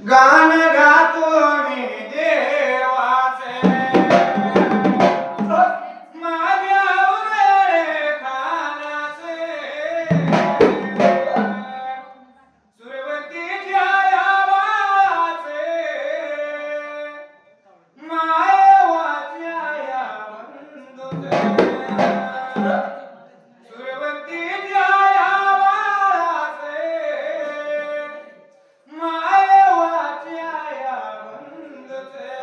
गान गातो मी देवाचे माझ्या उरळे खानाचे सुरवतीच्या या बाळाचे मायवाच्या या बंधूचे सुरवतीच्या या बाळाचे मायवाच्या या बंधूचे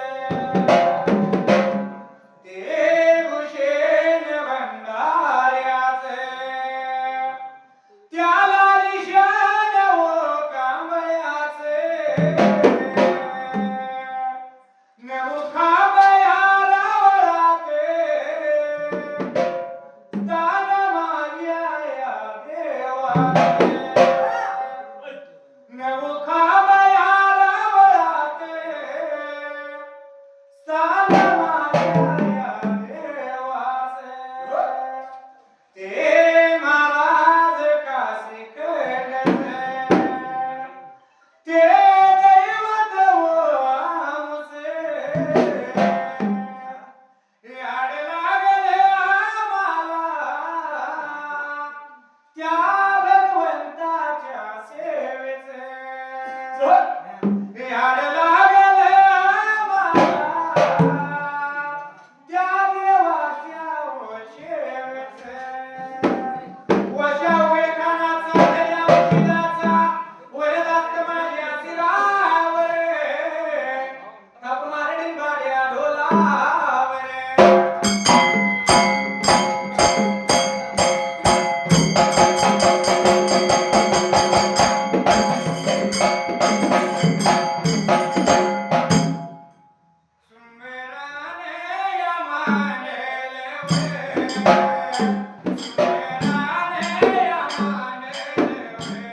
ते भूषण भंडाऱ्याचे त्याला निशाण व कांबळ्याचे नऊ खांबळ्या रावळाचे दान माझ्या या देवाचे नऊ खांबळ्या रावळाचे स्थान माझ्या या देवाचे ते महाराज काशी कडचे ते दैवत व आमचे याड लागले आम्हाला त्या भगवंताच्या सेवेचे याड लागले आम्हाला त्या देवाच्या व सेवेचे वशा वेखानाचा दया उशिराचा वरदास्त माझ्या शिरावर थाप मारडी गाड्या ढोलावर सुमेराने या मानेले वे सुमेराने या मानेले वे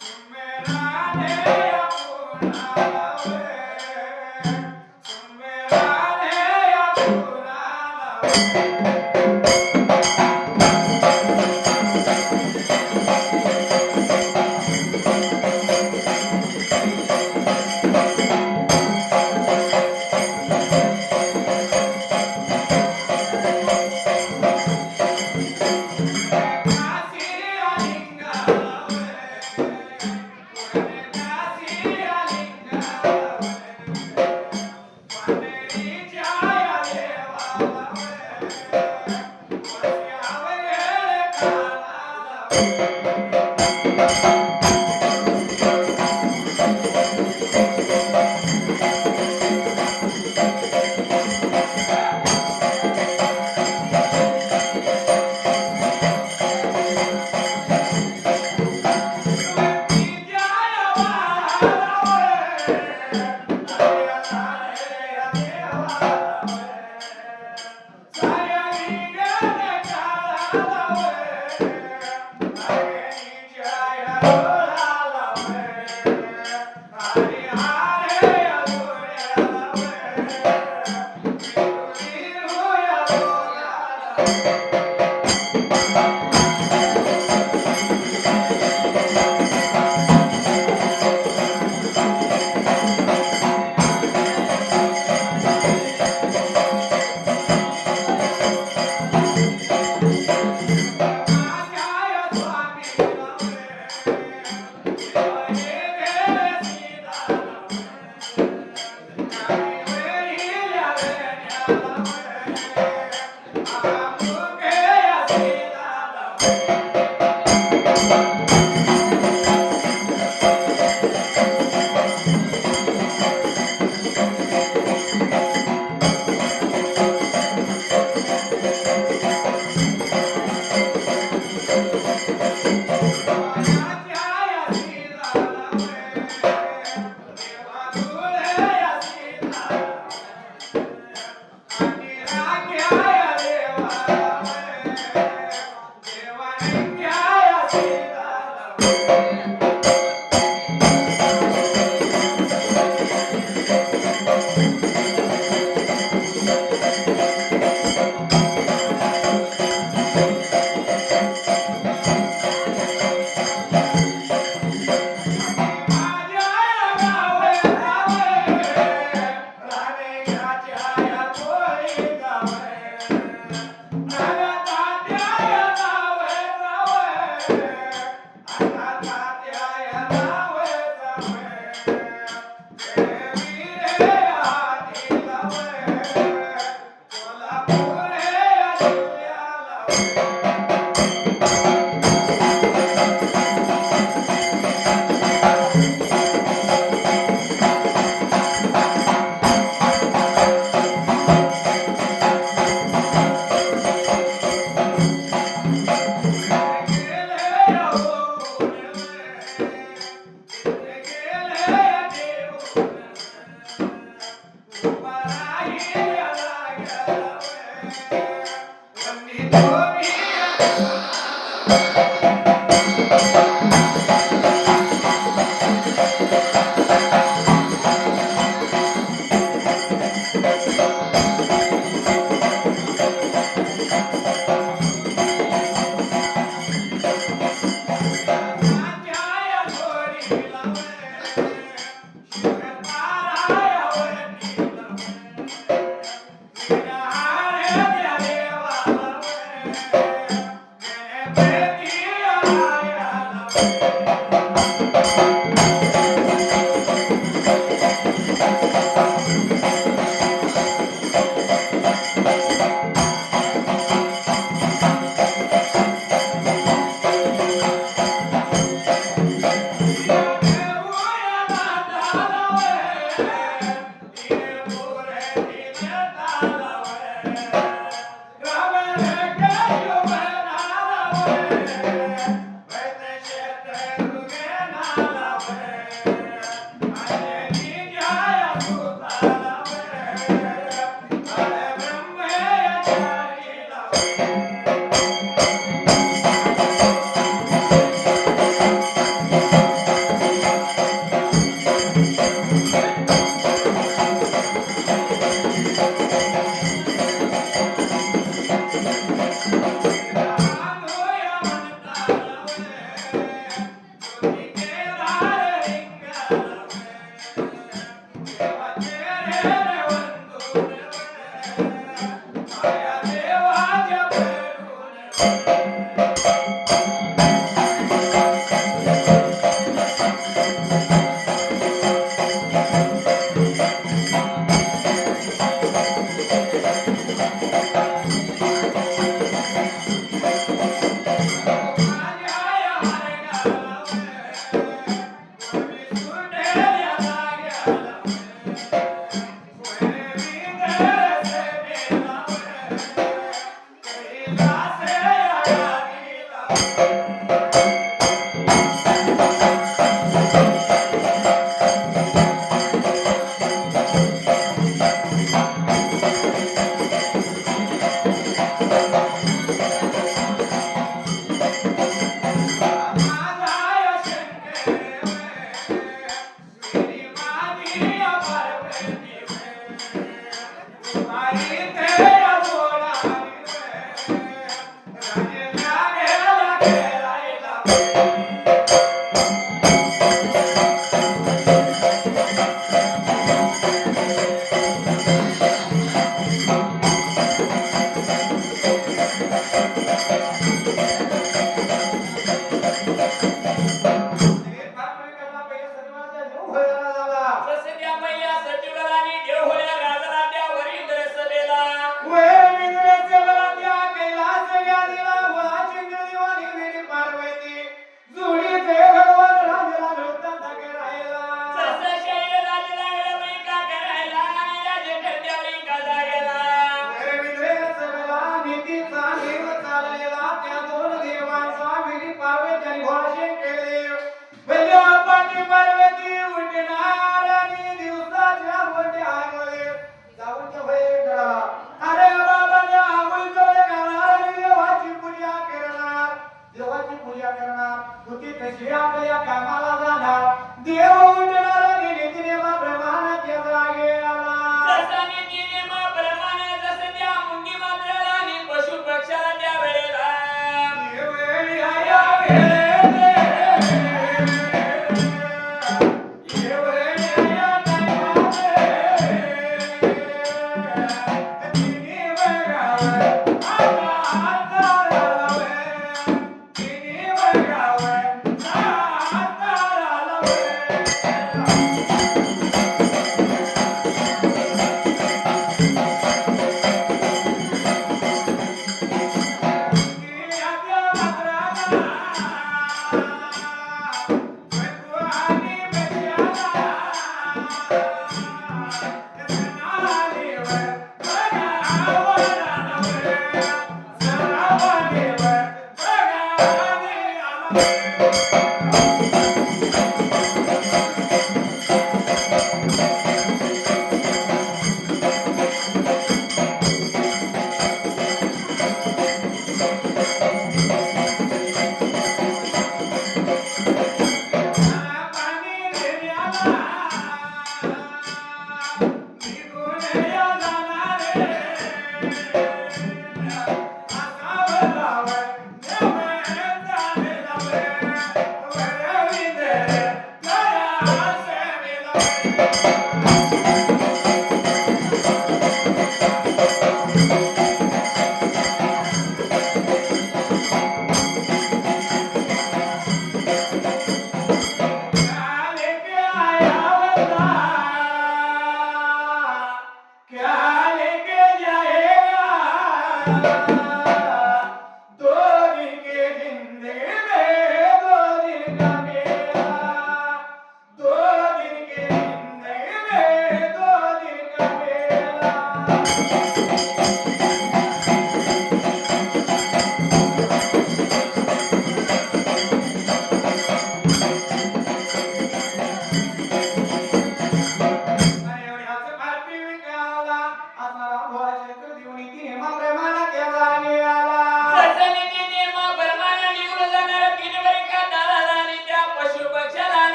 सुमेराने या पुराला वे सुमेराने या पुराला वे काशी आलिंगाला वे पुणे काशी आलिंगाला वे पंढरीच्या या देवाला वे वस्या वेळ खानाला वे सुरवतीच्या या बाळाला वे आर्या या देवाला वे साऱ्या विज्ञान काळाला वे आर्याच्या या डोळाला वे हरी हरे या डोळ्याला वे विठुरी या डोळ्याला वे माझ्या या स्वामीला वे विठोरे गेले सीताला वे नामी वेळी या वेण्याला वे आमुखे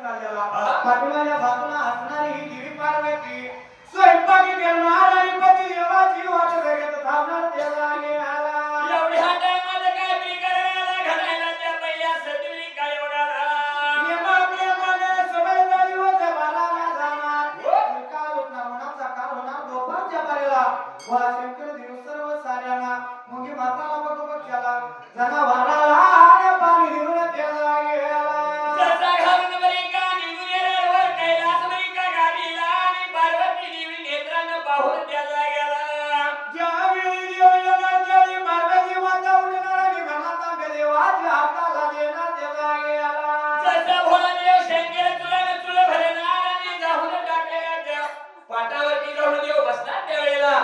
पाठीमागच्या बाजूला असणारी ही देवी पार्वती स्वयंपाकी करणार आणि पती देवाची वाट बघत थांबणार त्याला आणि आला एवढ्या टायमात काय बी करायला घालायला त्या पहिल्या सतीने काय ओढाला नियमाप्रमाणे सवय झाली होते बालाला जाणार काल उठणार मनाचा काल होणार दोपारच्या पारेला वा शंकर देव सर्व साऱ्यांना मुंगी माताला बघ पक्षाला जनावराला आणि पाणी देऊन त्याला गेला जसा घालून बरी का निघून येणार कैलास बरी का गाडीला आणि पार्वती देवी नेत्रानं पाहून त्याला गेला ज्यावेळी देव येणार त्यावेळी पार्वती माता उठणार आणि घनाता देवाच्या हाताला देणार त्याला गेला जसा भोला देव शंकर तुला तुला भरणार आणि जाऊन टाकलेला देव पाटावरती जाऊन देव बसणार त्यावेळेला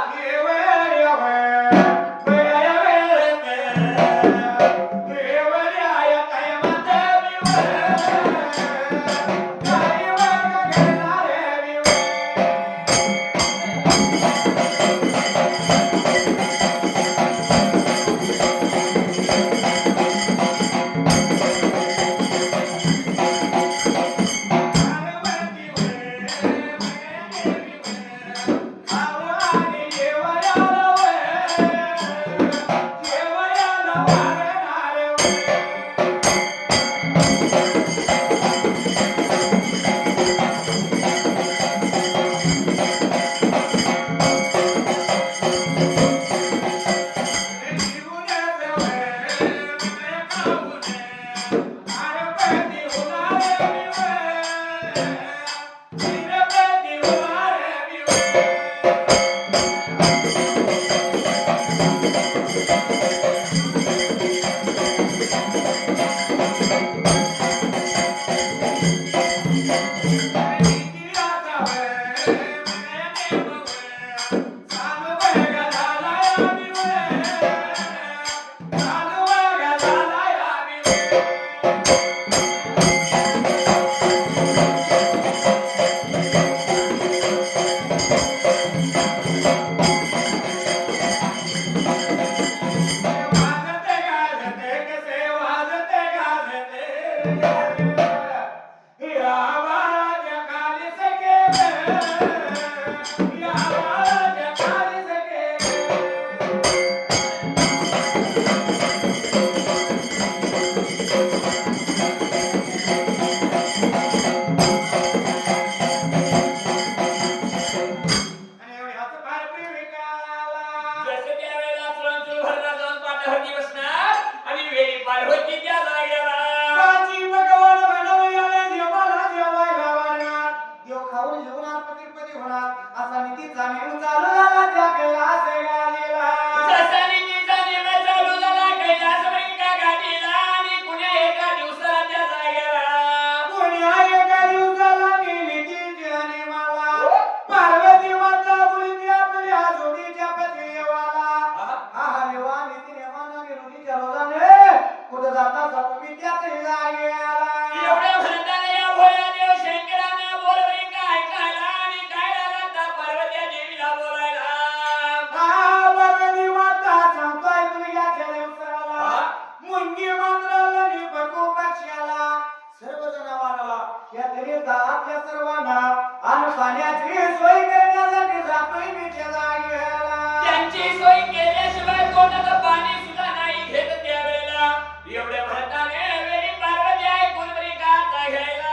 पार्वती माता बोलत्या आपल्या सर्वांना अन्न पाण्याची सोय करण्यासाठी जातोय मी त्या जागेला. त्यांची सोय केल्याशिवाय तोंडाचं पाणी सुद्धा नाही घेत त्यावेळेला एवढ्या भरताने वेळी पार्वती ऐकून बरी गाता घ्यायला.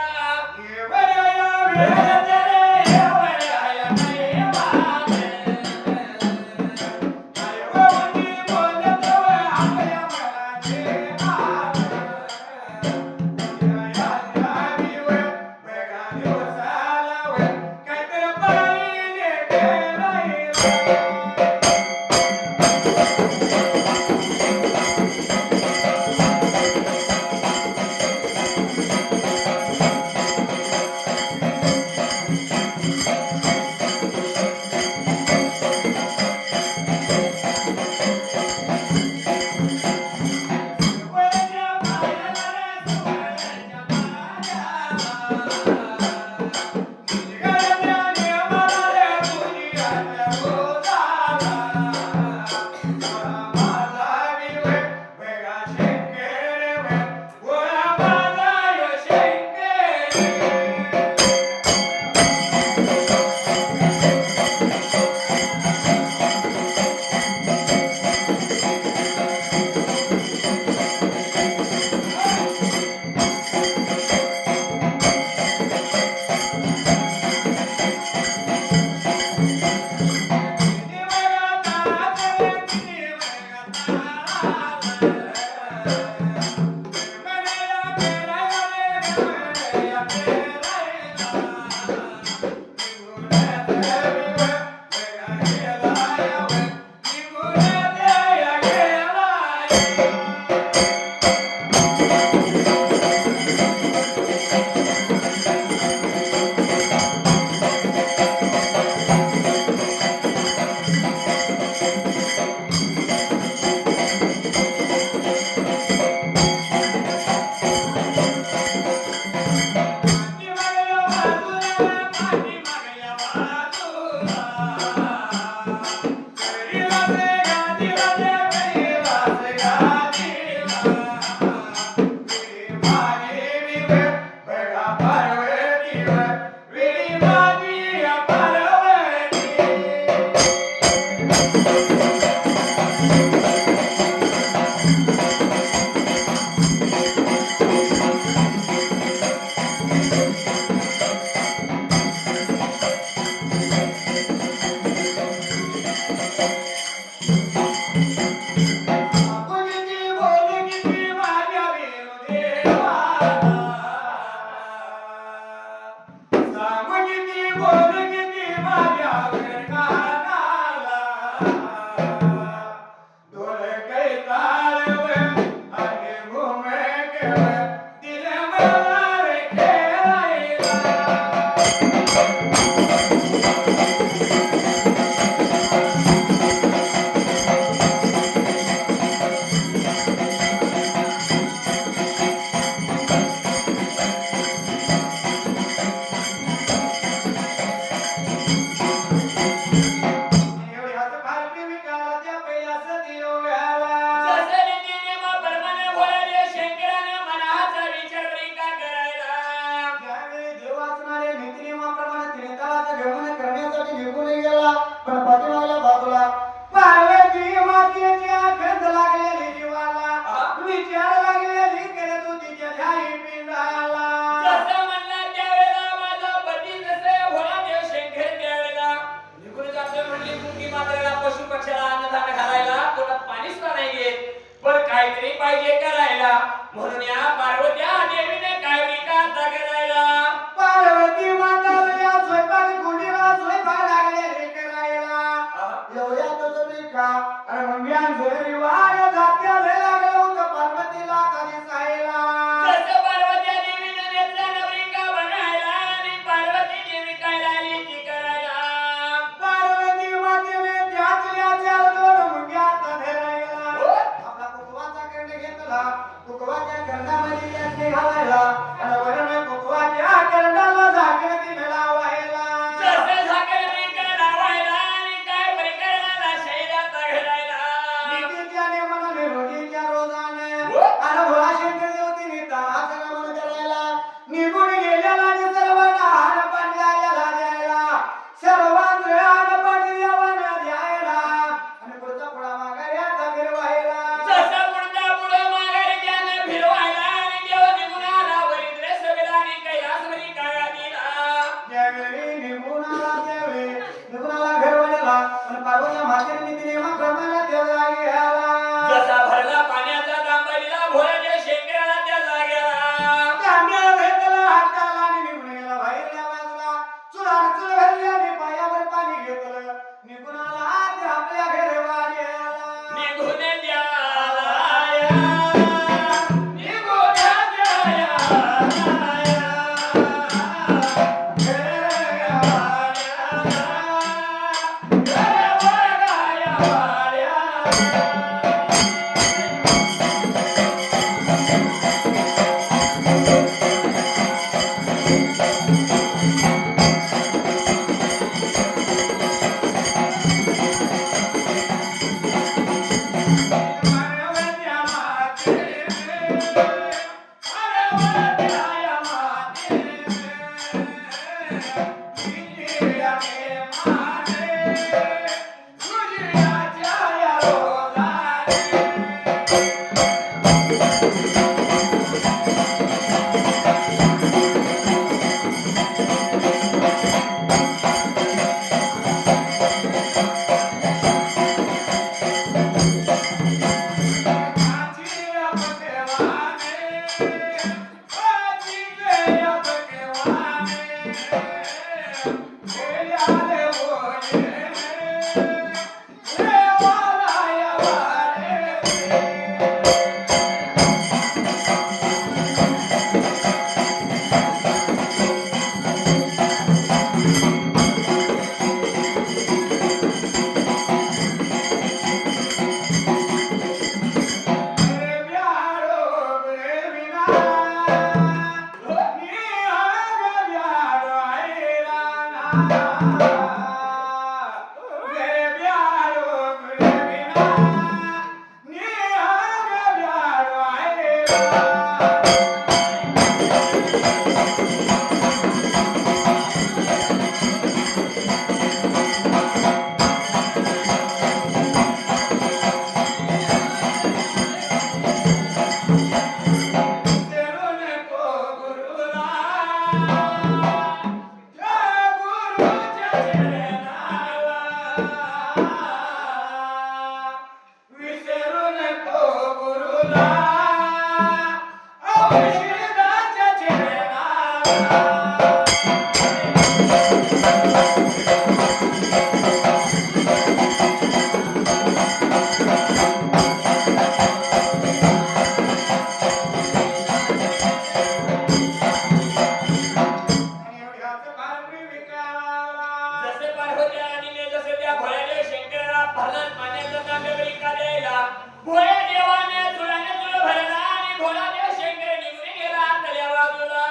जसे पार्वती आणि मी जसे त्या भोळ्यादेव शंकराला भरलात पाण्याचा तांब्या बळी का द्यायला भोळ्या देवाने तुळाने तुळ भरला आणि भोळादेव शंकर निघून गेला तल्या बाजूला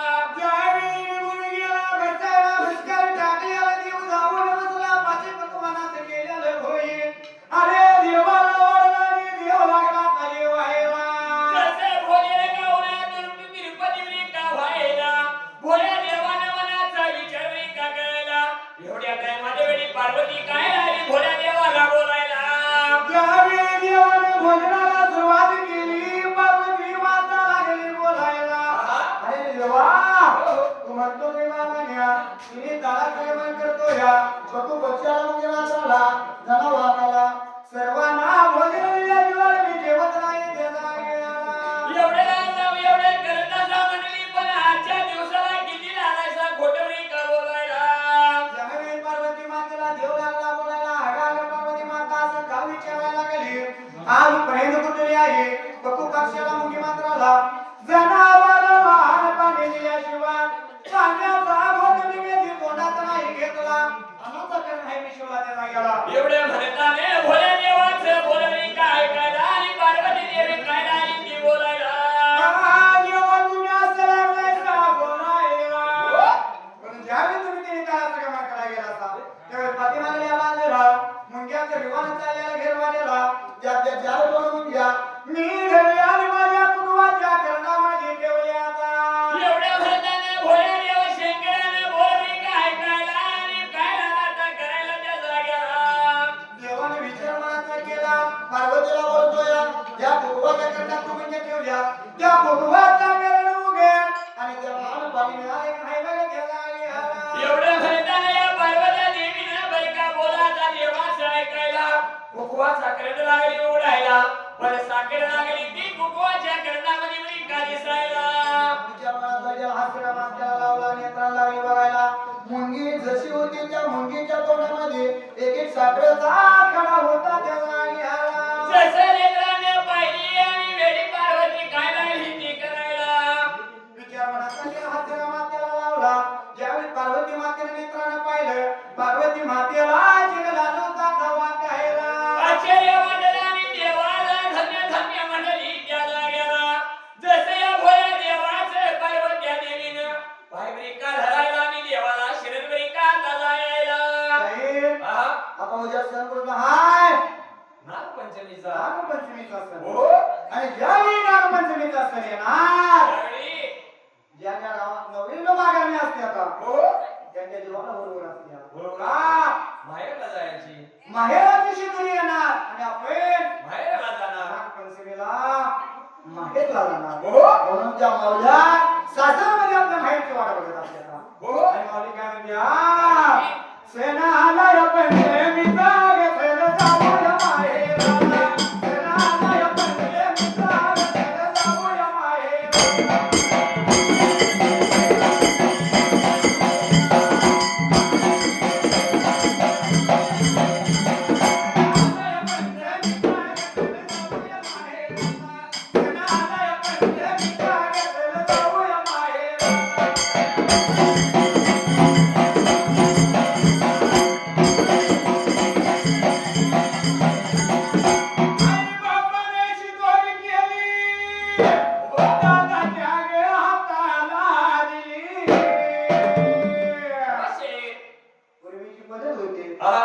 जसे भोळे गावण्यातून तिरुपतीवरी का व्हायला भोळ्या देवाने मनाचा विचार बळी का करायला एवढ्या टायमाच्या वेळी पार्वती काय आली भोळ्या देवाला बोलायला भोजनाला सुरुवात केली पार्वती माता लागली बोलायला अरे देवा तू म्हणतो देवा मान्या तिने ताळा संयमन करतो या पशु पक्षाला मुंगी मात्राला जनावराला सर्वांना भोजन दिल्याशिवाय मी जेवत नाही देता गेला एवढे लांब एवढे करत असा म्हणली पण आजच्या दिवसाला किती लागायचा खोटवरी का बोलायला ज्यावेळी पार्वती मातेला देव लागला बोलायला अगाग पार्वती माता असं का विचारायला लागली आज पर्यंत कुठली आहे पशु पक्षाला मुंगी मात्राला जनावराला लहान पाणी दिल्याशिवाय पाण्याचा घोट मी तोंडात नाही घेतला अनाचा कर नाही विश्वाला देता गेला एवढे म्हणताने भोळ्या देवाचे बोलणी काय ऐकायला आणि पार्वती देवी काय नाही ती बोलायला जेव्हा तुम्ही असं लागलाय का बोलायला पण ज्यावेळी तुम्ही तिने काय असं कामा करायला गेला असा त्यावेळी पाठीमागे या बाजूला मुंग्याचं विमान चाललेला घेरवालेला त्या चार दोन मुंग्या मी घरी आणि माझ्या कुटुंबाच्या करणामध्ये ठेवल्या आता एवढ्या म्हणताने भोळ्या देव शंकराने बोलणी काय ऐकायला आणि काय लागायचा करायला त्या जाग्याला देवाने विचार मनाचा केला पार्वतीला बोलतोय या कुटुंबाच्या करणात तू मुंग्या ठेवल्या त्या कुटुंबाचा मेरण उगेल आणि त्या लहान पाणी मिळाले नाही बघा गेला एवढे म्हणताने या पार्वती देवीने बायका बोलाचा देवाचं ऐकायला कुकवा साखरेला लागली उडायला पण साखर लागली ती कुकवाच्या करणामध्ये बरी का दिसायला मुंगी जशी होती त्या मुंगीच्या तोंडामध्ये एक एक साखरेचा खडा होता त्याला घ्यायला जसे लेकराने पाहिली आणि वेडी पार्वती काय लागली ती करायला विचार मनाचा हातरा मातेला लावला ज्यावेळी पार्वती मातेने नेत्रानं पाहिलं पार्वती मातेला जिरला नव्हता धावा द्यायला आश्चर्य वाटलं आणि देवाला धन्य धन्य म्हणली त्या जाग्याला जसे या भोळ्या देवाचे पार्वत्या देवीनं पायबरी का धरायला आणि देवाला शिरबरी का जायला आपण उद्या सण कुठला हाय नागपंचमीचा नागपंचमीचा सण हो आणि ज्यावेळी नागपंचमीचा सण येणार त्यावेळी ज्या ज्या गावात नवीन मागाणी असते आता हो त्यांच्या जीवाला बरोबर असते हो का माहेरला जायची माहेराची शिदोरी येणार आणि आपण माहेरला जाणार नागपंचमीला माहेरला जाणार हो म्हणून त्या मावल्या सासरमध्ये आपल्या माहेरची वाट बघत असते आता हो आणि माऊली काय म्हणते सेना आला पंचमीचा घेतलं हा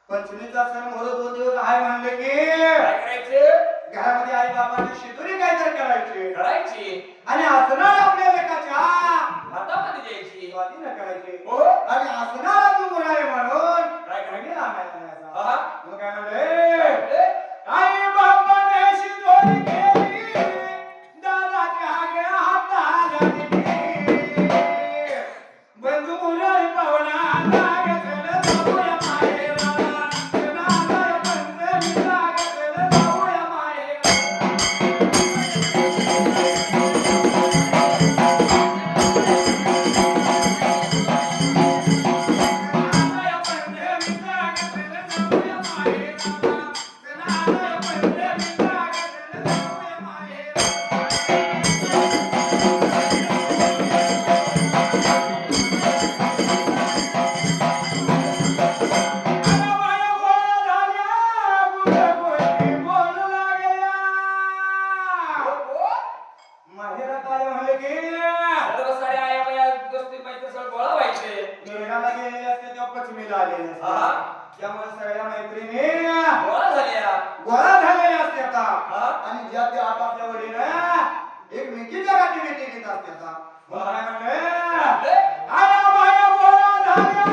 पंचमीचा सण मोर 2 दिवस आहे म्हणले की काय करायचं घरामध्ये आई बाबांनी शिदोरी काहीतरी करायची करायची आणि असणार आपल्या लेकाच्या हातामध्ये द्यायची स्वाधीन करायची हो आणि असणार तू मुलाने म्हणून काय घडी आणायला न्यायचा. हा मग काय म्हणले आई बाबाने शिदोरी केली दादाच्या आग्या हाताला दिली बंधू मुलाने पाहुणा लागेल जाऊया माहेराला सणाला पंचमी लागेल जाऊया माहेराला माहेरा काय म्हणले की सर्व सारे आया बाया गोष्टी माहिती सगळं गोळा व्हायचे निरगाला गेलेले असते तेव्हा पश्चिमेला आलेले हा. असते त्यामुळे सगळ्या मैत्रिणी गोळा झाल्या गोळा झालेले असते आता हा. आणि ज्या त्या आपापल्या वडील एकमेकीच्या गाठी भेटी घेत असते आता मग काय म्हणले आया बाया गोळा झाल्या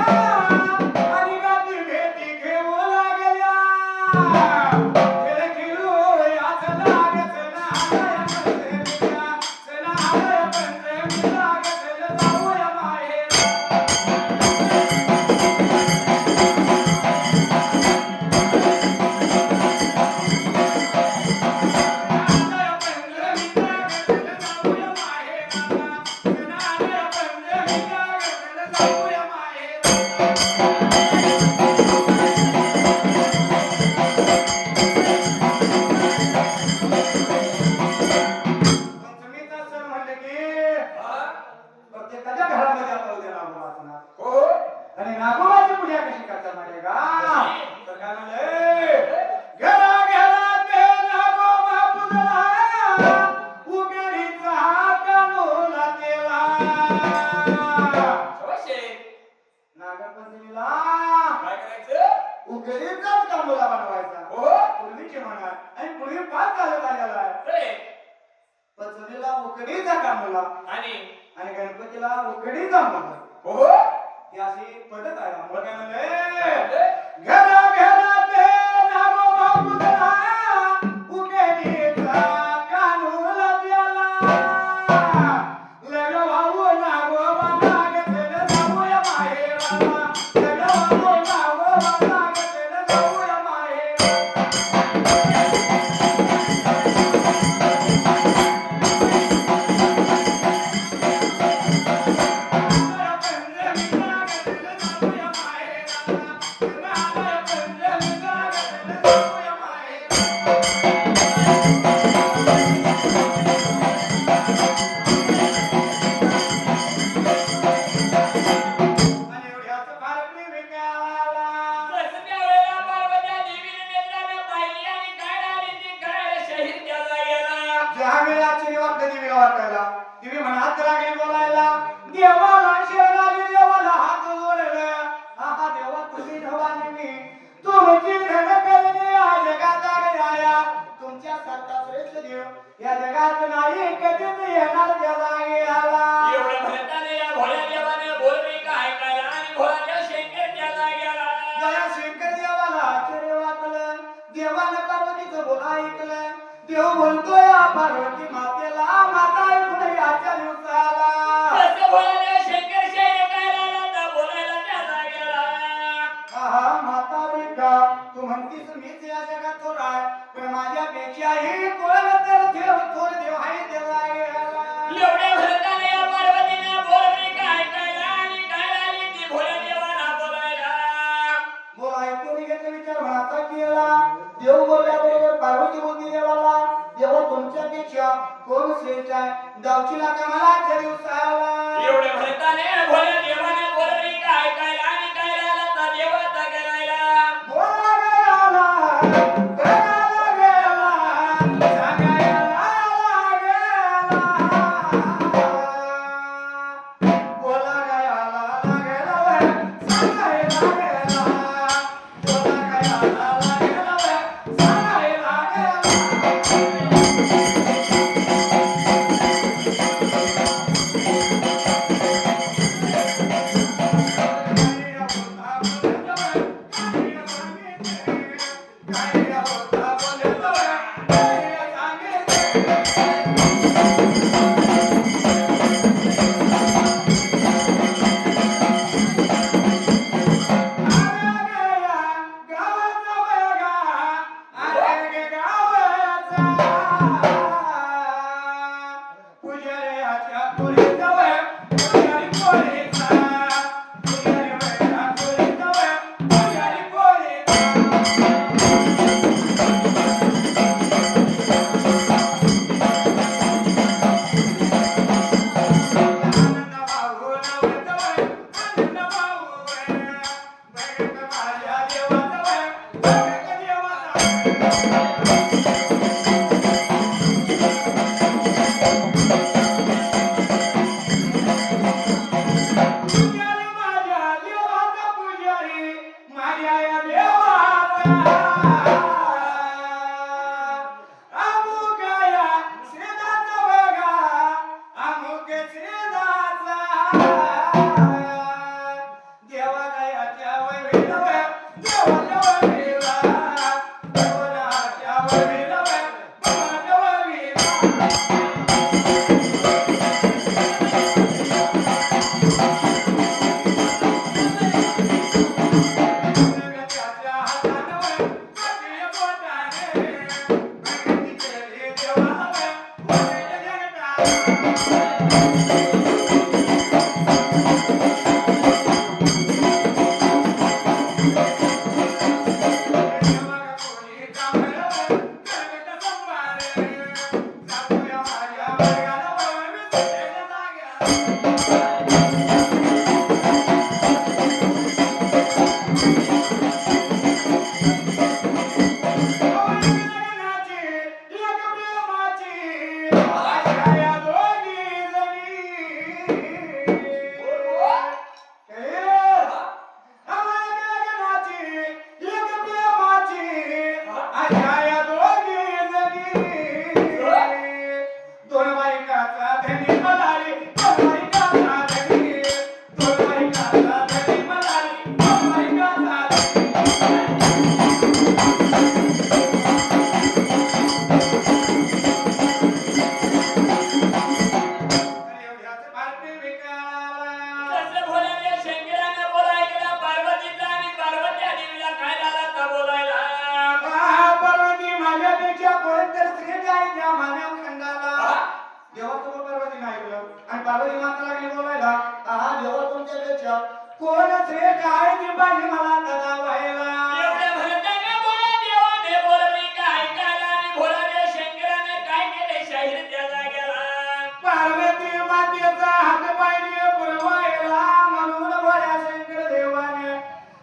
आणि गाठी भेटी घेऊ लागल्या खेळ खेळू याच लागत ना सणाला पंचमी लागत जाऊया माहेर पंचमीचा सण म्हणले की प्रत्येकाच्या घरामध्ये आता उद्या नागोबा असणार. हो आणि नागोबाची पूजा कशी करतात माहिती आहे का? तर काय म्हणले घरा घरात नागोबा पूजला उघडीचा कानोला देवा शबाशे. नागपंचमीला काय करायचं उघडीचाच कानोला बनवायचा हो पूर्वीचे म्हणा आणि पूर्वी पाच चालत आलेला आहे खरे. पंचमीला उकडीचा कानोला आणि आणि गणपतीला उकडीचा मोदक हो ही अशी पद्धत आहे मग काय काय म्हणले म्हणले? घरा घरात नागोबा पूजला उकडीचा कानोला द्याला लगवाऊ नागोबा लागेल जाऊया माहेराला लगवाऊ नागोबा लागेल जाऊया माहेराला पंचमी लागेल जाऊया माहेराला अमुकया श्रीदाचा बघा अमुक श्रीदाचा देवालयाच्या वैभव देवाच्या वैभव देवालयाच्या वैभव देवाच्या वैभव कसं भोल्याने शंकराने बोलाय गेला पार्वतीचा आणि पार्वती देवीला काय झाला तर बोलायला पार्वती माझ्यापेक्षा कोणतर श्रेष्ठ आहे त्या मानव खंडाला देवा तुम्ही पार्वती नाही ऐकलं आणि पार्वती माता लागली बोलायला हा देवा तुमच्यापेक्षा कोण श्रेष्ठ आहे ती पाहिजे मला दादा व्हायला एवढ्या भरताने बोला देवाने बोलली काय ऐकायला आणि भोलाने शंकराने काय केले शाहीर त्या जागेला पार्वती मातेचा हात पाहिजे पुरवायला म्हणून भोळ्या शंकर देवाने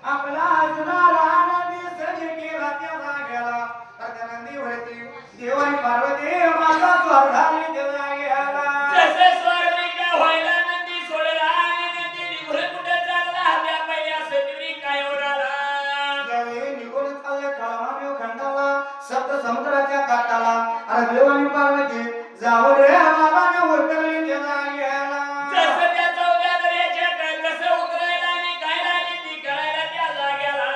आपला असणारा आनंदी सज केला त्या जागेला अर्धनंदी वरती देवाने पार्वती माझा स्वर्गाने त्या जागेला जसे स्वर्गिका व्हायला नंदी सोडला आणि नंदी निघून कुठे चालला त्या पहिल्या सतीवरी काय उडाला त्यावेळी निघून चालले खळमामेव खंडाला सप्त समुद्राच्या काठाला अरे देवाने पार्वती जाऊ रे बाबाने उतरली त्या जागेला जसं त्या चौदा दर्याच्या कसं उतरायला आणि काय राहिली ती करायला त्या जागेला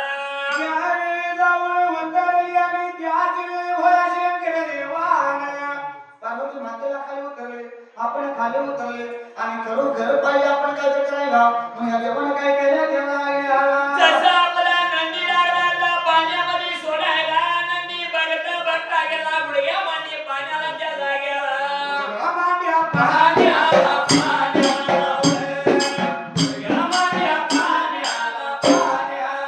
त्यावेळी जाऊन उतरली आणि त्याच वेळी भोळा शंकर देवानं पार्वती मातेला खाली उतरले आपण खाली उतरले आणि खरोखर पाहिजे आपण काय तर करायला मग ह्या देवानं काय केलं त्या जागेला जसं आपला नंदी लागला पाण्यामध्ये सोडायला नंदी बघता बघता गेला गुडघ्यामध्ये पाण्याला त्या जागेला मांड्या पाण्याला पाण्याला गुडघ्यामध्ये पाण्याला पाण्याला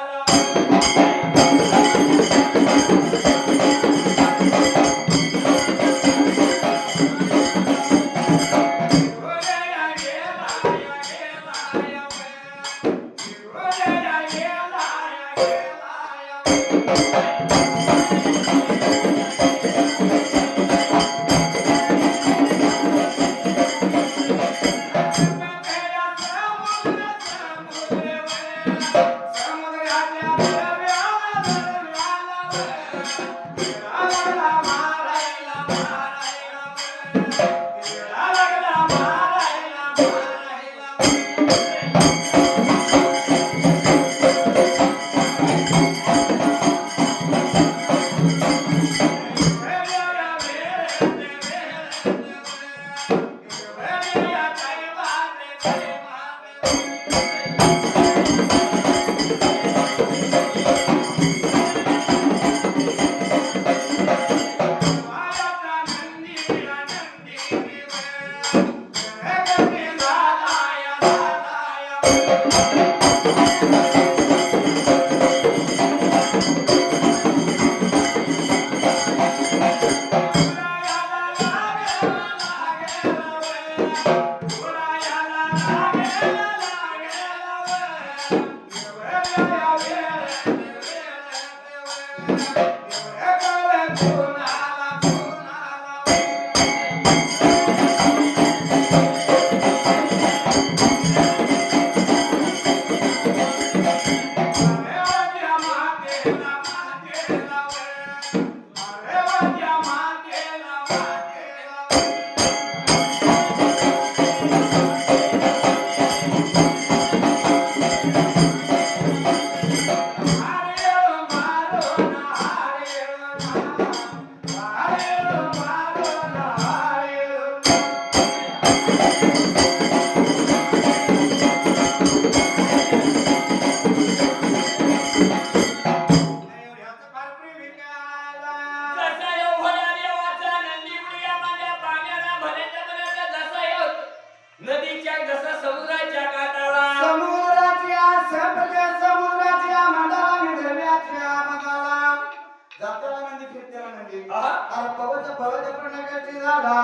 पर्वतपर्णकाची झाला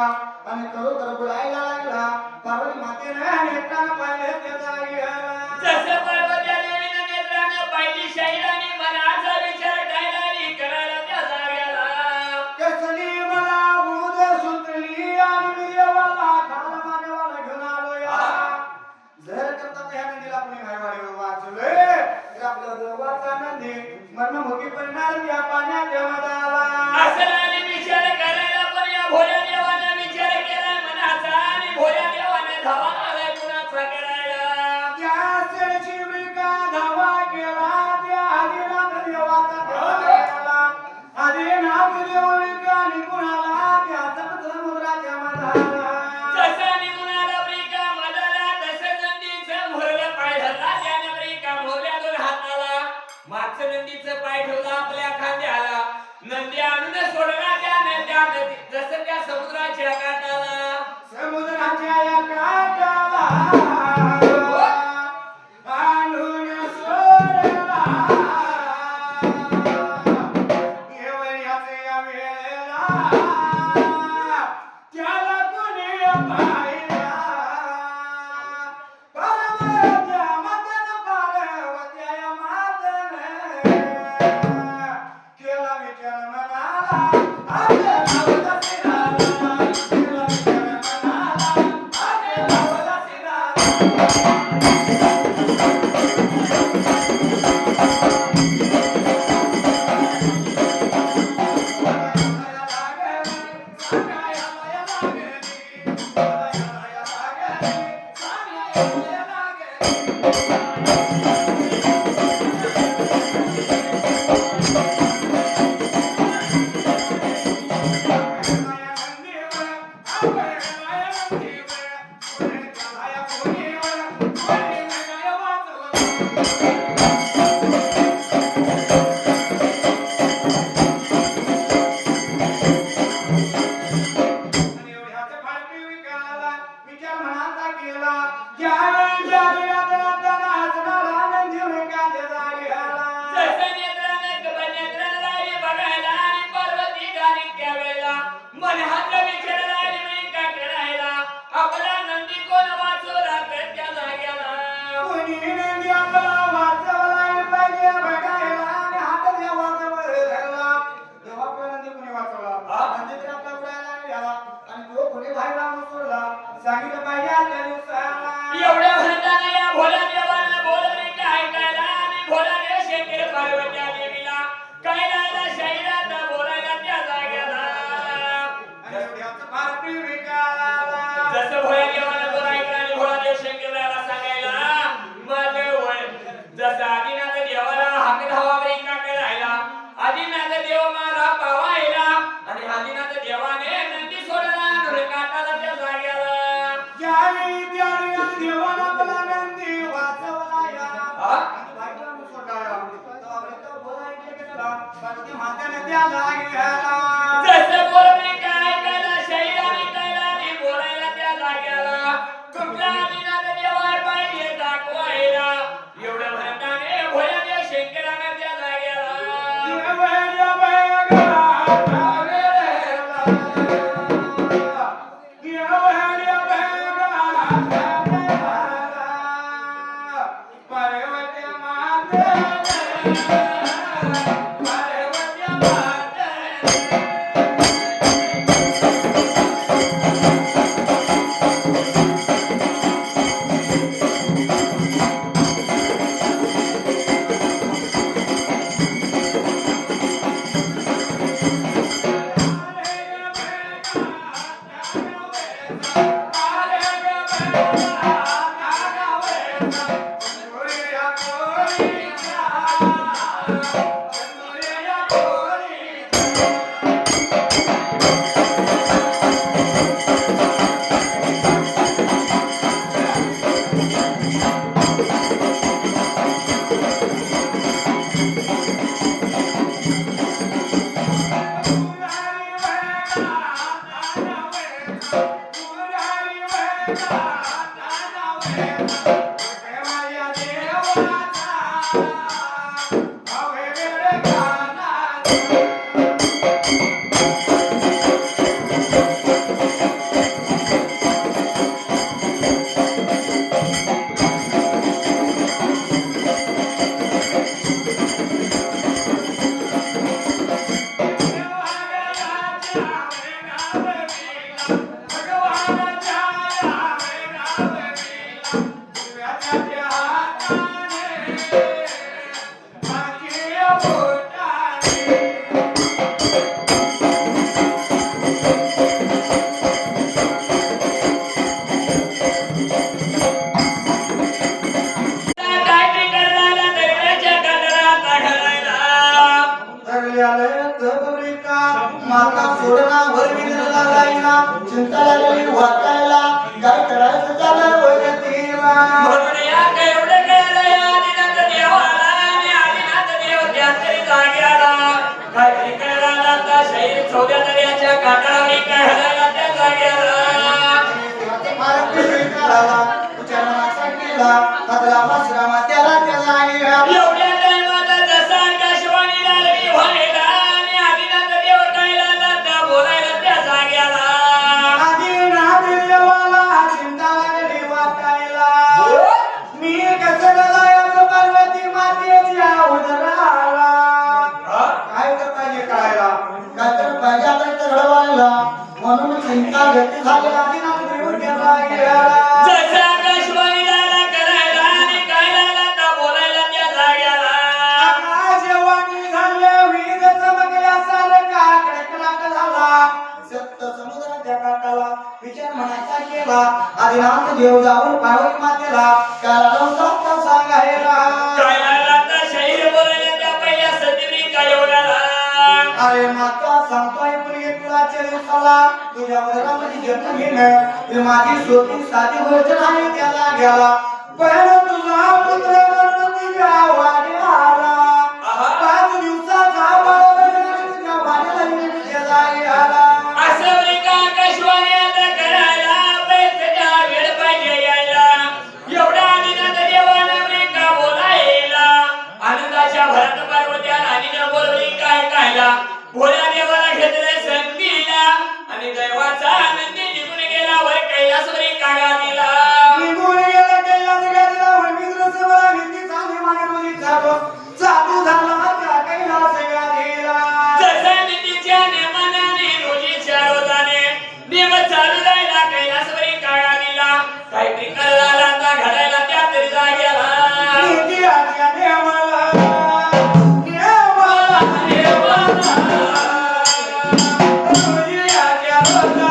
आणि खरोखर बुडायला लागला. पार्वती मातेने नेत्रानं पाहिले त्या जागेला. जसं पार्वती देवीनं नेत्रानं पाहिली शैलानी मनाचा विचार टाळाली करायला त्या जाग्याला. कसली मला बुध सुचली आणि मी देवाला खाल मानेवाला घेऊन आलो या. जर करता त्या नदीला कोणी घायवाडी वाचले तर आपल्या देवाचा नदी मरणमुखी पडणार त्या पाण्याच्या मधाला. असलाने विचार करायला पण या भोळ्या देवानं विचार केला मनाचा आणि भोळ्या देवानं धावा आलाय कुणाचा करायला. त्या सेडची बिका धावा केला त्या आदिनाथ देवाचा धावा केला. आदिनाथ देवळिका निघून आला त्या समुद्राच्या मधाला. जसा निघून आला ब्रिका मधाला तसं नंदीचं मोरलं पाय धरला त्याने ब्रिका मोरल्या दोन हाताला. मागचं नंदीचं पाय ठेवला आपल्या खांद्याला. नंदी आणून सोडला त्याने त्या नदी जसं त्या समुद्राच्या काठाला. समुद्राच्या या काठाला आणून सोडला. येवल्याचे या वेळेला त्याला कोणी पाहिला. पार्वत्या मातेनं पार्वत्या या मातेनं केला विचार मनाला. आपल्याला उदासी झाला. केला विचार मनाला. आपल्याला उदासी झाला. विचार मनाचा केला. ज्यावेळी ज्यावेळी त्याला हसणारा आनंद घेऊन कांदे जागेला. जसं नेत्रानं लागली बघायला आणि पार्वती गाणी त्यावेळेला मन हात विचार लागली ब्रिका करायला. आपला नंदी कोण वाचवला तर त्या जाग्याला. कोणी नंदी आपला वाचवला पाहिजे बघायला आणि हात देवाचा वर धरला. तेव्हा आपला नंदी कोणी वाचवला? नंदी तर आपला उडायला गेला आणि तो कोणी बाहेर आणून सोडला. सांगितलं पाहिजे त्या दिवसाला. एवढ्या म्हणताना या भोळ्या देवानं बोलले काय ऐकायला आणि भोळा देव शंकर पार्वत्या देवीला कैलाला शैलात बोलायला त्या जाग्याला. आणि एवढ्याचं फार प्रेमिकाला. जसं भोळ्या देवानं बोल ऐकलं आणि भोळा देव शंकराला सांगायला माझं वय जसं आदिनाथ देवाला हाक धावा ब्रिका करायला. आदिनाथ देव मला पावायला आणि आदिनाथ देवाने नंदी सोडला आणि काटाला त्या जाग्याला. ज्यावेळी त्यावेळी देवाला आपला नंदी वाचवला या. हा? आणि बायकोला आणून सोडला या. तेव्हा आपल्याला बोला ऐकलं की त्याला पार्वती मातेने त्या जागेला. जसं बोल ब्रिका ऐकायला शैलाने कैलाने बोलायला त्या जाग्याला. कुठला आदिनाथ देवा पाहिजे दाखवायला. एवढं म्हणताने भोळ्या देव शंकराने त्या जाग्याला. देवया बघा वेळेला. देवया बघा वेळेला. पार्वती मातेने पार्वती मातेने काहीतरी करायला दगडाच्या कातरात घालायला. माता सोडना वर विजयला जाईना चिंता लागली वाटायला काय करायचं त्याला वगतीला म्हणून या एवढं कळलं या आदिनाथ देवाला आणि आदिनाथ देव त्यातरी जाग्याला. काहीतरी करायला आता शरीर चौद्या दर्याच्या काठावर घालायला त्या जाग्याला. एवढ्या टायमात जसा आकाशवाणी लागली व्हायला आणि आदिनाथ देव कायला जाता बोलायला त्या जाग्याला. मी कसं गलायचं पार्वती मातेच्या उदराला काय तर पाहिजे कळायला काय तर पाहिजे आता इथं घडवायला म्हणून चिंता गती झाली आदिनाथ देव गेला गेला जसा आकाशवाणी लागला करायला आणि कायला जाता बोलायला त्या जाग्याला. आकाशवाणी झाले वीज चमकल्यासारखा कडकडाट झाला सप्त समुद्राच्या काठाला विचार म्हणायचा केला आदिनाथ देव जाऊन पार्वती मातेला काला सांगायला कायला जाता शरीर बोलायला त्या पहिल्या सतीने काय एवढ्याला. अरे माता सांगतोय प्रिय कुळाच्या दिवसाला तुझ्या उदरामध्ये जन्म घेणं ही माझी सोपी साधी गोष्ट नाही त्याला गेला पण तुझा पुत्र म्हणून तुझ्या वाडी आला 5 दिवसाचा बाळ तुझ्या वाड्याला येऊन त्याला गेला असं बरी का आकाशवाणी आता करायला पैसेच्या वेळ पाहिजे यायला. एवढा आदिनाथ देवाला बरी का बोलायला. आनंदाच्या भरात पार्वत्या राणीनं बोलवली काय कायला. भोल्या देवाला घेतले संधीला आणि दैवाचा आनंदी निघून गेला वर कैलासवरी कागा दिला. निघून गेला कैलास गेला मित्र सवरा भीती चाली मागे रोजी चालू झाला त्या कैलास गेला जसा नीतीच्या नेमानाने रोजीच्या रोजाने नेम चालू जायला कैलासवरी कागा दिला. काहीतरी करायला आता घडायला त्या तरी जाग्याला. नीती आज्ञा देवाला रोजी आज्ञा रोजा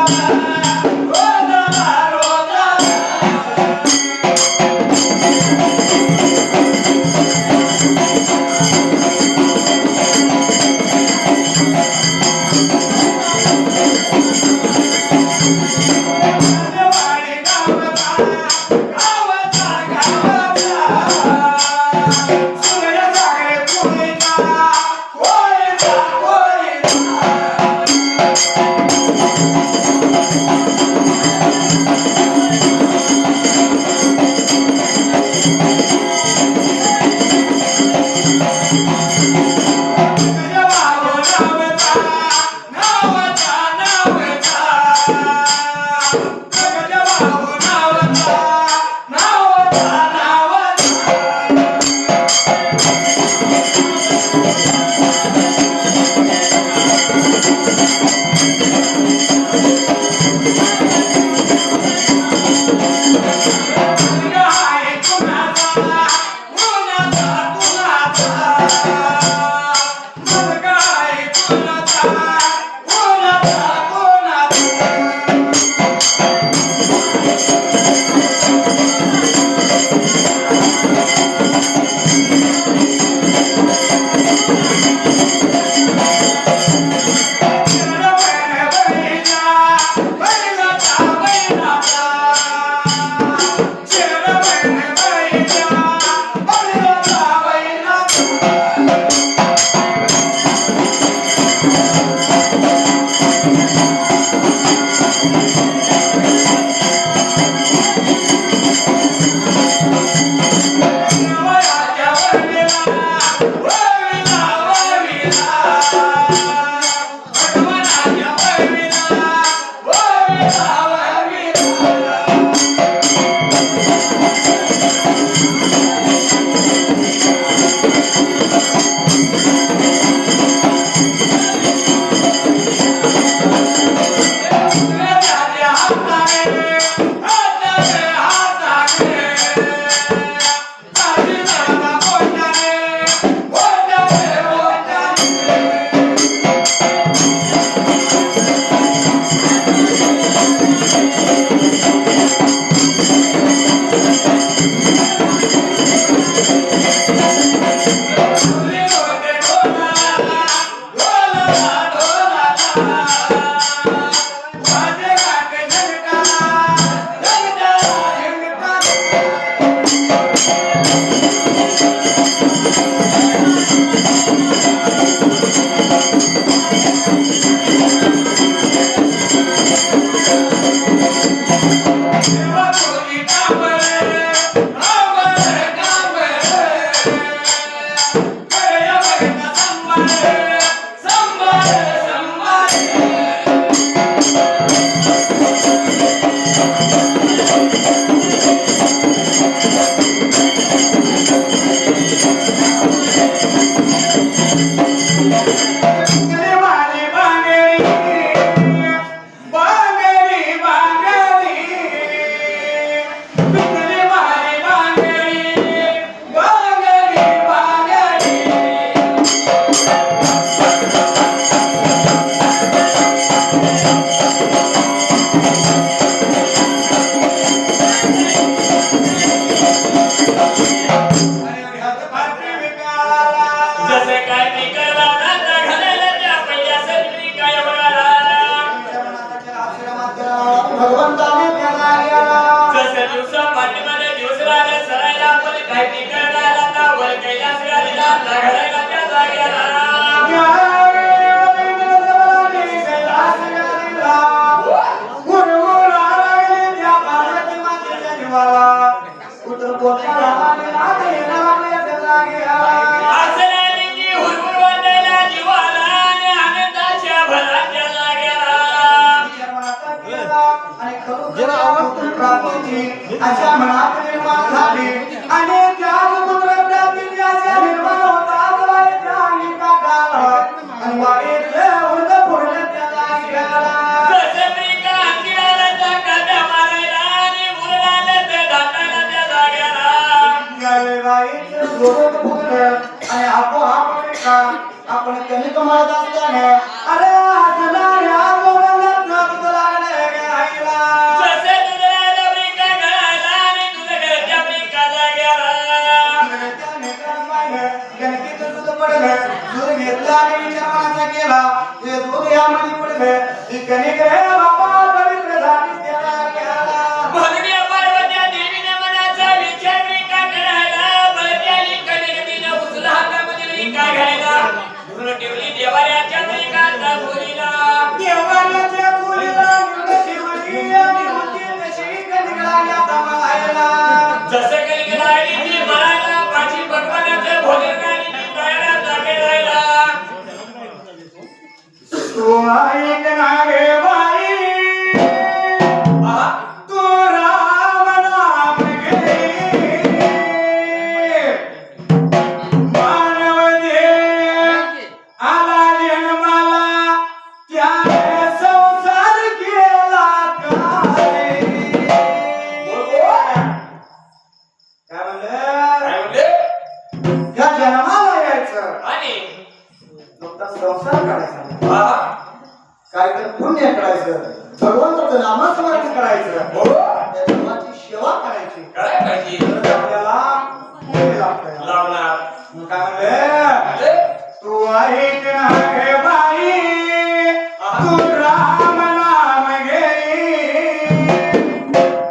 जसे काय मी करला नाता घालायला त्या पहिल्या सजनी काय वळाला भगवंताने त्याला गेला जसे दिवसा पाठीमागे दिवस राहिले सरायला पण काय मी करला नाता वर कैलास गाडीला घालायला त्या जाग्याला अशा मनात निर्माण झाली आणि त्याच पुत्र प्राप्तीची अशा निर्माण होतात वाईच्या अंगिका काल आणि वाईचे उर्द पुढले त्याला गेला जसे प्रिका अंगिराला त्या काट्या मारायला आणि मुरडाला ते दाटायला त्या जाग्याला गेले वाईचे जोरत पुढले आणि आपोआप प्रिका आपण त्यांनी कमावत असताना अरे हसला या गोविंदात न तुझं लागले गे आईला जसे तुझ्याला प्रिका घालायला आणि तुझ्या घरच्या प्रिका जाग्याला त्याने काय पाहिलं गणकीचं दूध पडलं दूध घेतलं आणि विचाराचा केला हे दूध यामध्ये पडलं ही कणिक रे बाबा पवित्र झाली त्याला गेला भगण्या पार्वत्या देवीने मनाचा विचार प्रिका करायला बळत्याली कणिक तिने उचला हातामध्ये प्रिका घ्यायला धुरून ठेवली देवाऱ्याच्या प्रिकाचा बोलीला देवाऱ्याच्या खोलीला घेऊन ठेवली आणि होती तशी कणिक लागल्या तमायला जसे काही गेली ती मरायला पाठी भगवानाचे भोजन आणि ती तयारा जागे राहिला तू ऐक ना गे बाई तू राम नाम घे मानव दे आला जन्माला त्याने संसार केला काय म्हणलं या जन्माला यायचं आणि नुकता संसार करायचा काय तर पुण्य करायचं भगवंताचं नामस्मरण करायचं त्या धर्माची सेवा करायची काय पाहिजे तर आपल्याला पुण्य लागतंय. लावणार मग काय म्हणले तू ऐक ना गे बाई तू राम नाम घे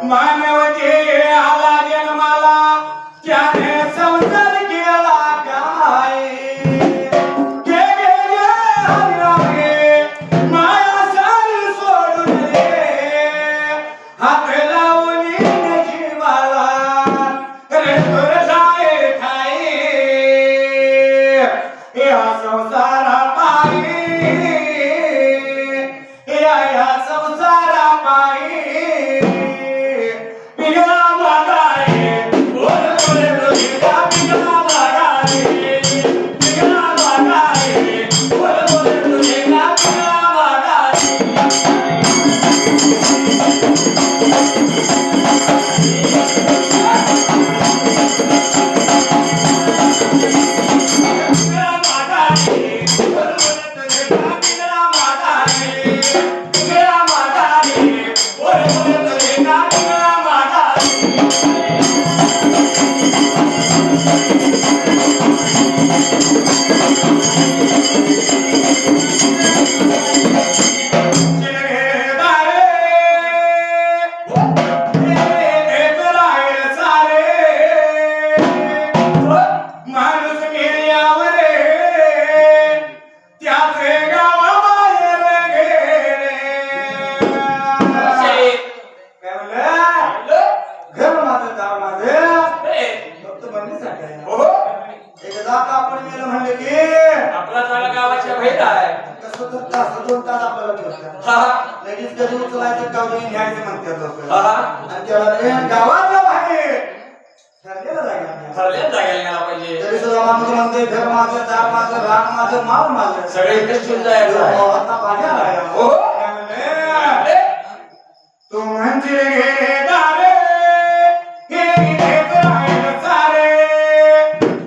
मानव जे आला जन्माला त्याने संसार केला काय गे गे गे हरिराम गे माया सारी सोडून दे हात लावून जीवाला रे तुर जाय ठाई या संसारा पायी या संसारा पायी पिघला मागाय बोल बोल तुझ्या पिघला मागाय पिघला मागाय बोल बोल तुझ्या पिघला मागाय माणूस मेल्यावर त्याचे गाव बाहेर गेले काय म्हणलं घर माझं दार माझं फक्त बंदीसाठी आहे ना. एकदा का आपण मेलं म्हणलं की आपला चांगला गावाच्या बाहेर आहे कसं तर तास 2 तास आपल्याला ठेवतात लगेच कधी उचलायचं गावची न्यायचं म्हणतात लोक हा. आणि त्याला ते गावाच्या बाहेर ठरलेलं जागा ठरल्या जायला न्यायला पाहिजे. तरी सुद्धा माणूस म्हणते घर माझं, दार माझं, रान माझं, माल माझं. सगळे इथेच ठेवून जायचं आहे. आता भाज्या आल्या. हो. काय म्हणले? तू म्हणजे घे दारे, हे इथेच राहील सारे.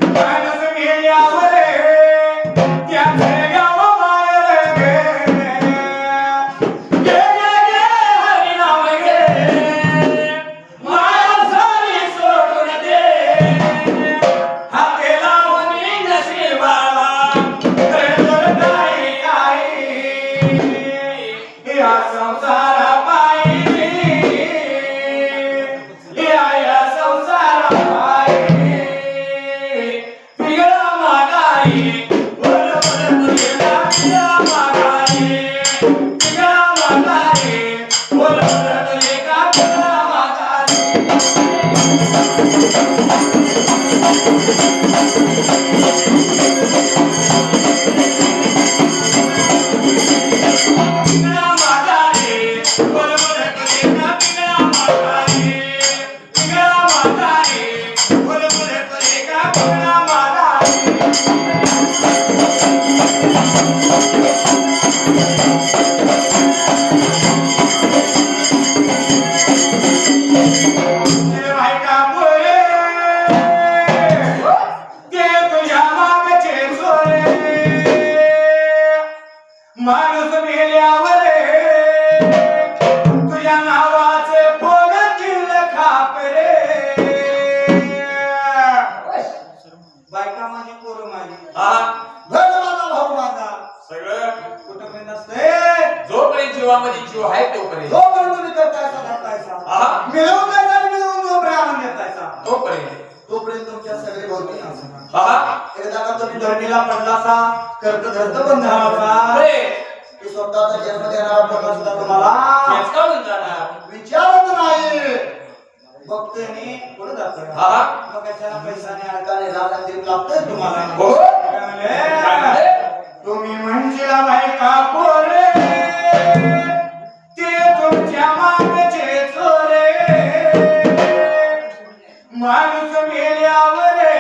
माणूस गेल्यावरे, त्याचे गाव मायेल गे. गे गे गे हरी नाव घे, माया सारी सोडून दे. हाते लावून नशिबाला, तर नाही आई. या संसारापायी, या संसारापायी पिघळा मागाई. बरोबर तुझ्या पिघळा मागाई, पिघळा मागाई. बरोबर तुझ्या पिघळा मागाई. पिघळा मागाई, बरोबर तुझ्या पिघळा मागाई. पिघळा मागाई, बरोबर तुझ्या पिघळा मागाई. ते बायका पोरे, ते तुझ्या मागचे चोरे. माणूस मेल्यावरे, तुझ्या नावाचे पोगतील खापरे. बायका माझी, पोरं माझी, हा घर माझा, भाऊ माझा. सगळं कुठं काही नसते. जोपर्यंत जीवामध्ये जीव आहे तोपर्यंत, जोपर्यंत तुम्ही करतायचा, करतायचा, हा मिळवून द्यायचा आणि मिळवून जोपर्यंत आनंद देतायचा, तोपर्यंत तुमच्या सगळे भोवती असणार. हा एकदा का तुम्ही धरणीला पडलासा, कर्त धरत बंधावाचा, अरे की स्वतःचा जन्म देणारा पडला सुद्धा तुम्हाला हेच का म्हणून जाणार. विचारत नाही. भक्तनी पुढे जात. हा मग कशाला पैशाने अडकाने राहून देऊ लागतंय तुम्हाला. हो. काय काय म्हणले? म्हणले? तुम्ही म्हणशीला बायका पोरे, ते तुमच्या मागचे चोरे. माणूस मेल्यावरे,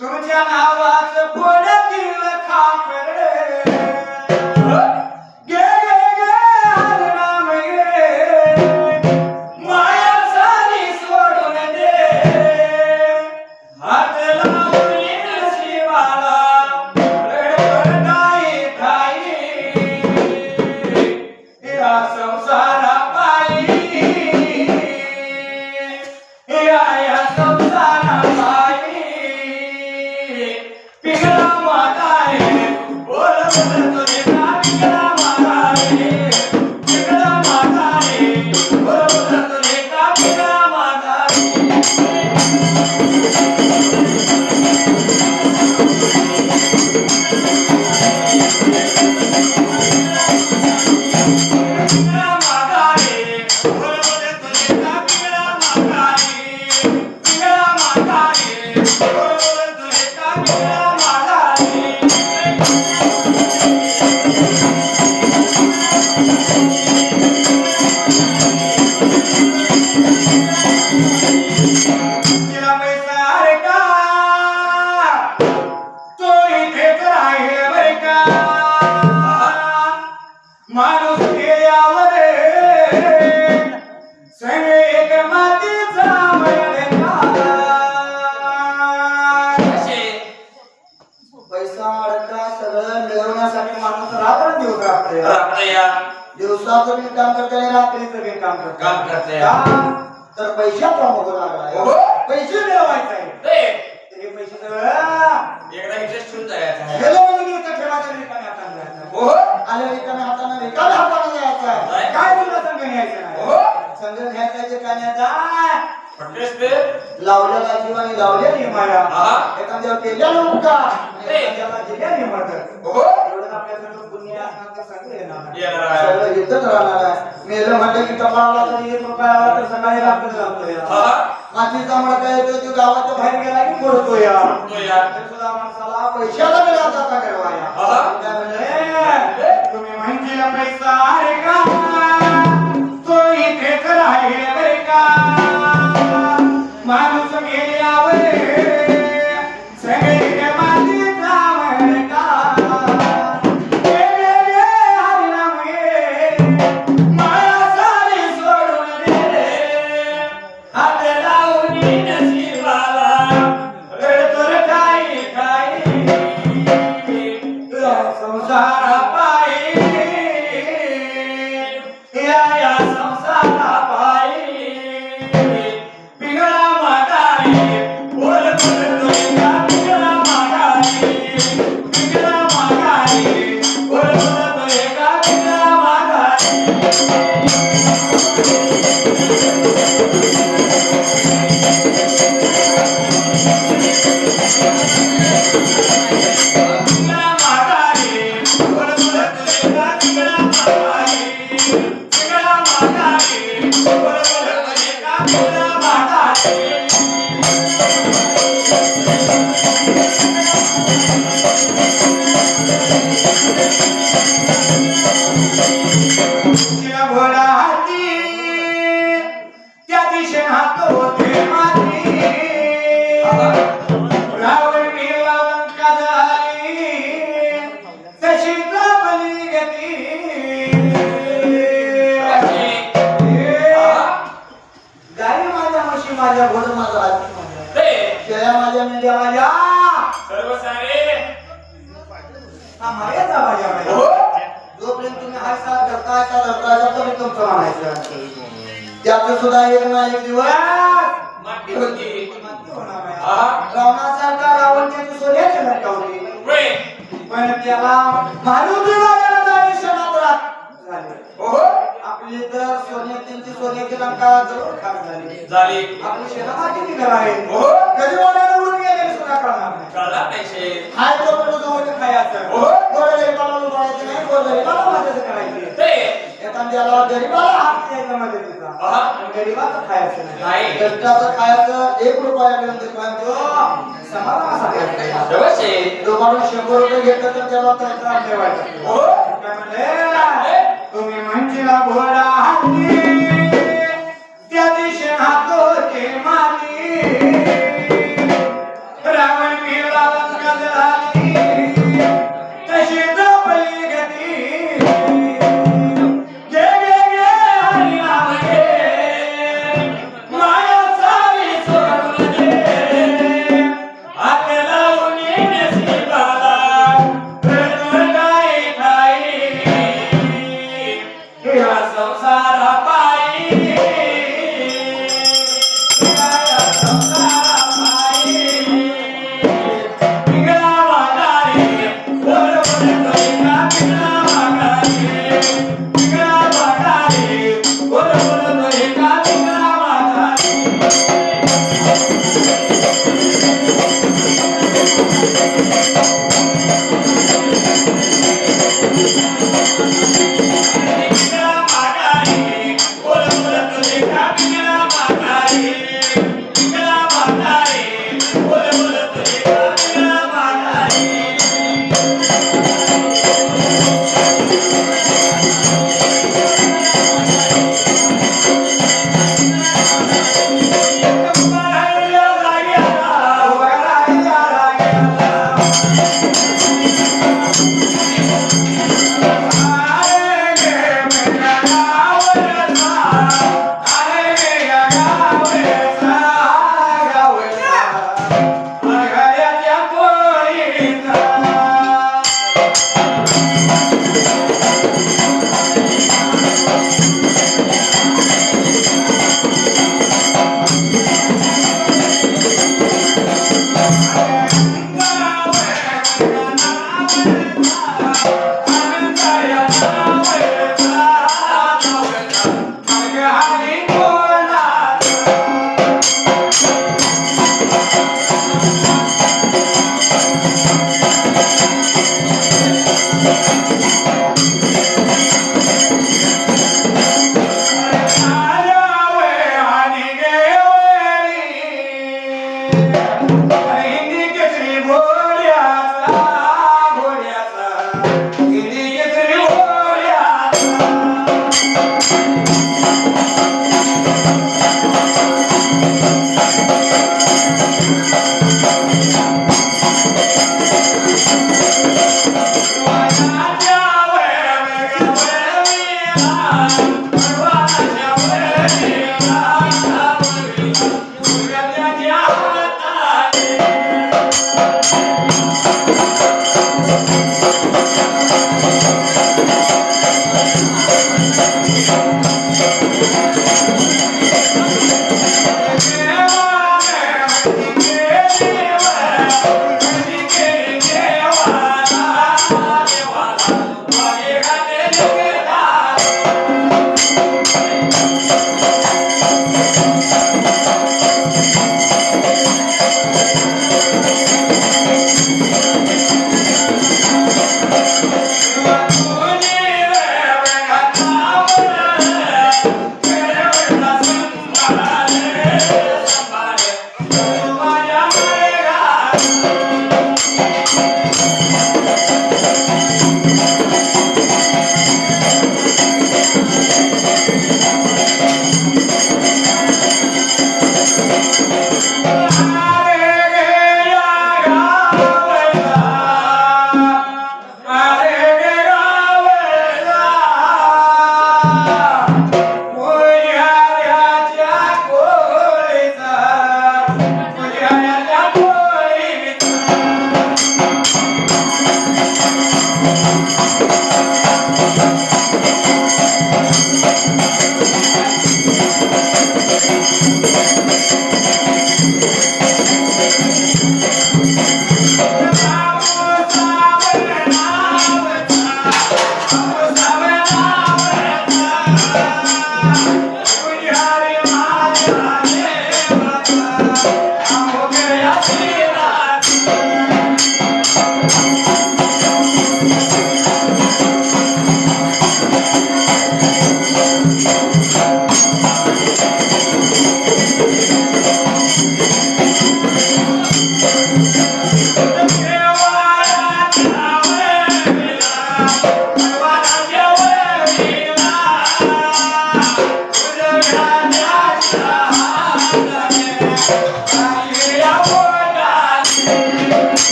तुमच्या नावाचं फोडतील खापरे. गे गे गे हरी नाम घे, माया सारी सोडून दे. हात लावून नशिबाला, रडवर नाही ठाई. या संसारापायी, या संसारापायी पिघळा मागाई. बोल बोल तुझे का पिघळा मागाई, पिघळा मागाई. बोल बोल तुझे का पिघळा मागाई. पिघळा मागाई, बोल बोल तुझे का पिघळा मागाई. पिघळा मागाई, बोल बोल तुझे का पिघळा मागाई. तिला पैसा अरे का, तो इथेच राहील बरे का. माणूस गेल्यावरे, सगळे एक मातीचा बैल का. असे पैसा अडका सगळं मिळवण्यासाठी माणूस रात्र दिवस राहते. रात्रया दिवसाचं बी काम करते आणि रात्रीचं बी काम करते. काम करते. का? तर पैशाचा मोह लागलाय. हो. पैसे मिळवायचे आहे. ते तर हे पैसे सगळं एकदा इथेच ठेवून जायचं आहे. गेलो म्हणजे मी इथं ठेवायचं, रिकाम्या हाताने जायचं. हो आले रिकाम्या हाताने, रिकाम्या हाताने जायचं आहे. जाय. काय तुला संघ न्यायचं नाही. हो. संघ घ्यायचा जे कान्याचा पटलेस ते लावलेला जीवाने लावलेली माया. हा. एखाद्यावर केलेला उपकार, ते. एखाद्याला दिलेली मदत. हो एवढं आपल्याकडे पुण्य असणार तर सगळं येणार. येणार आहे. सगळं इथंच राहणार आहे. मेलं म्हटलं की कपाळाला तरी 1 रुपया आला तर सकाळी रात्री जातो या. हा मातीचा मडका येतो तो गावाच्या बाहेर गेला की पडतो या. तो या. तरी सुद्धा माणसाला पैशाला वेळा जाता करवाया. हा. काय म्हणले? तुम्ही म्हणजे पैसा अरे का, तो इथेच राहील बरे का. माणूस गेले तुझ्या घोडा हाती त्या दिशेने हात होते माती रावण मेला लंका झाली तशी दाबली गती गाई माझ्या म्हशी माझ्या घोड माझा हाती माझ्या शेळ्या माझ्या मेंढ्या माझ्या सर्व सारे हा मर्यादा माझ्या माझ्या जोपर्यंत तुम्ही हा साथ करता तोपर्यंत तुमचं म्हणायचं त्याचं सुद्धा एक ना एक दिवस माती होती रावणासारखा रावण त्याची सोन्याची नका होती होय. पण त्याला मारुती राजाला जाणे क्षणात झाले आपली तर सोन्याची सोन्याची लंका जरूर खाक झाली आपली शेणा मातीची घर आहे कधी वाड्याला उडून गेले सुद्धा कळणार नाही कळला नाही शेठ. हाय तो पण जवळ खायचं गोड गरीबाला उडवायचं नाही गोड गरीबाला मदत करायची एखाद्याला गरीबाला हात द्यायचा मदतीचा गरीबाचं खायचं नाही कष्टाचं खायचं 1 रुपयापर्यंत समाधानासाठी तो माणूस 100 रुपये घेतलं तर त्याला त्याचा ठेवायचा काय म्हणले तुम्ही म्हणशीला घोडा हाती त्या दिशेने हात होते माती रावण मेला लंका झाली तशी दाबली गती गे गे गे हरी नाम घे माया सारी सोडून दे हात लावून नशिबाला रडून काय ठाई या संसारा पायी या संसारा पायी पिंगळा वागारी बोल बोल कलिका पिंगळा वागारी पिंगळा वागारी बोल बोल कलिका पिंगळा वागारी पिंगळा वागारी बोल बोल कलिका पिंगळा वागारी पिंगळा वागारी बोल बोल कलिका पिंगळा वागारी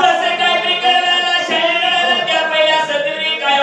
जसे काहीतरी करायला शाळेला त्या पहिल्या सदरी काय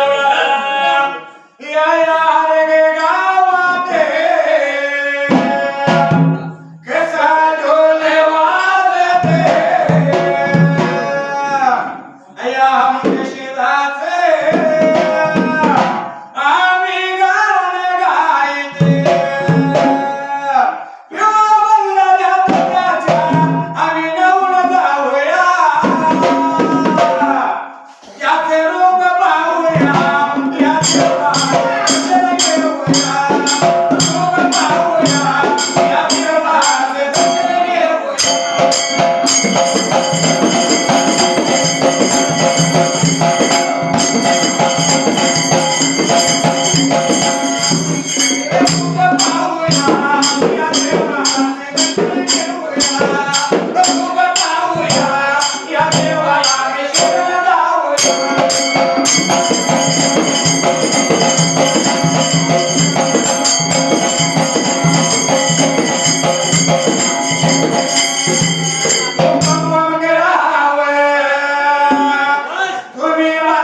तुम्ही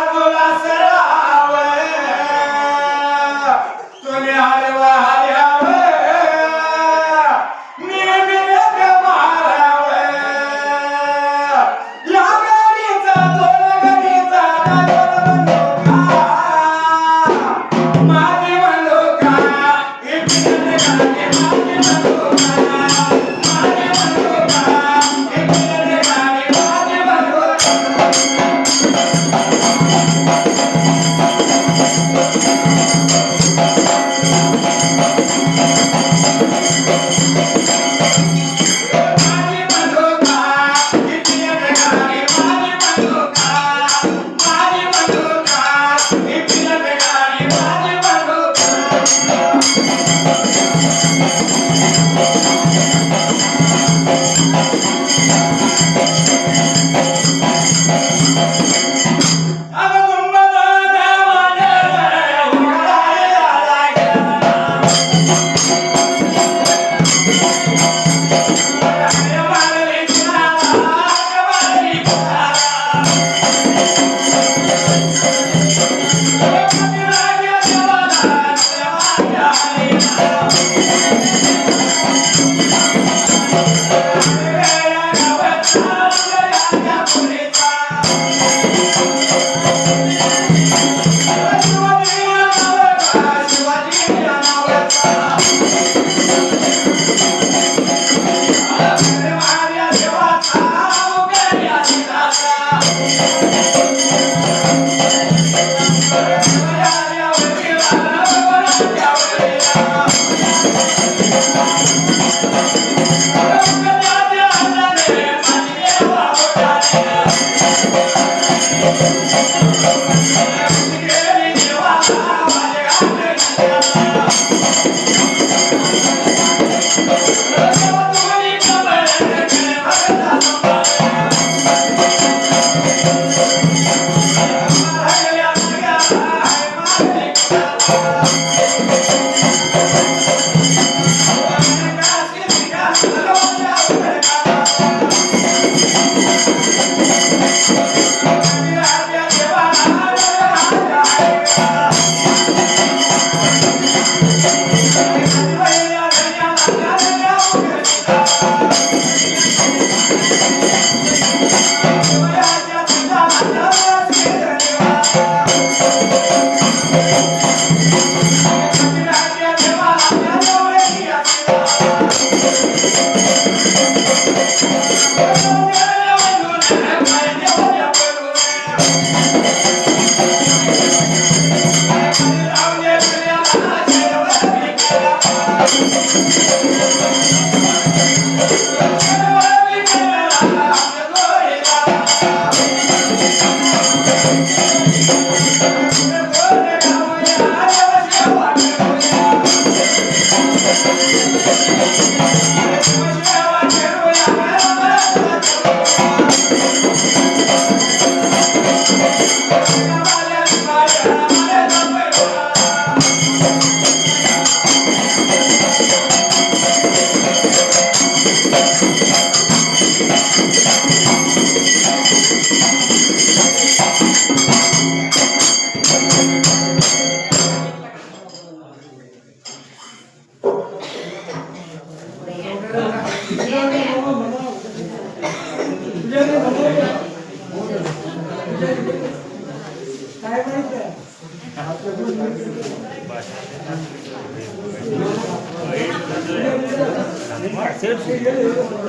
Marcelo,